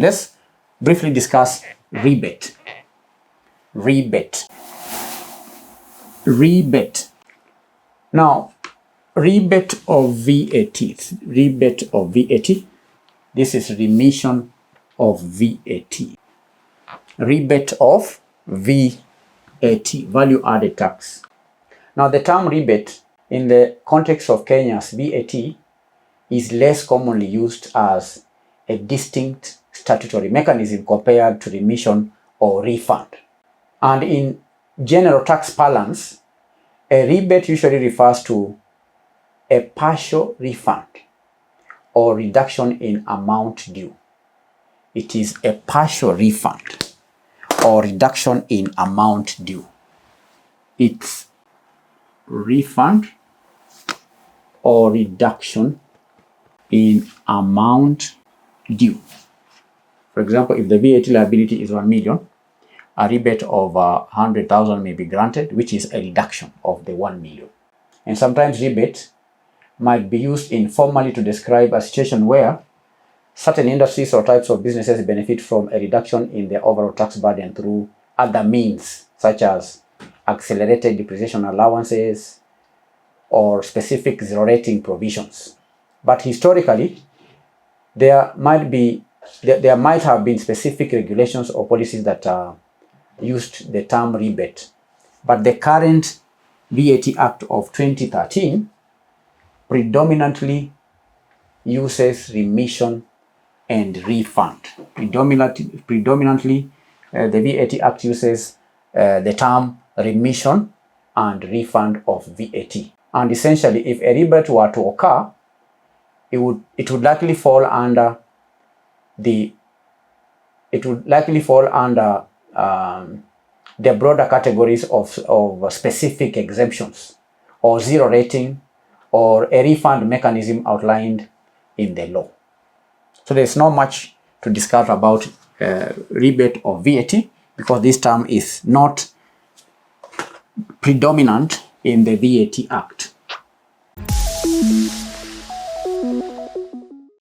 Let's briefly discuss rebate. Rebate. Rebate. Now, rebate of VAT. Rebate of VAT. This is remission of VAT. Rebate of VAT, value added tax. Now, the term rebate in the context of Kenya's VAT is less commonly used as a distinct statutory mechanism compared to remission or refund. And in general tax parlance, a rebate usually refers to a partial refund or reduction in amount due. It is a partial refund or reduction in amount due. It's refund or reduction in amount due. For example, if the VAT liability is 1 million, a rebate of 100,000 may be granted, which is a reduction of the 1 million. And sometimes rebate might be used informally to describe a situation where certain industries or types of businesses benefit from a reduction in their overall tax burden through other means, such as accelerated depreciation allowances or specific zero rating provisions. But historically, there might have been specific regulations or policies that used the term rebate. But the current VAT Act of 2013 predominantly uses remission and refund. Predominantly, the VAT Act uses the term remission and refund of VAT. And essentially, if a rebate were to occur, it would likely fall under the broader categories of specific exemptions or zero rating or a refund mechanism outlined in the law. So there's not much to discuss about rebate of VAT because this term is not predominant in the VAT Act.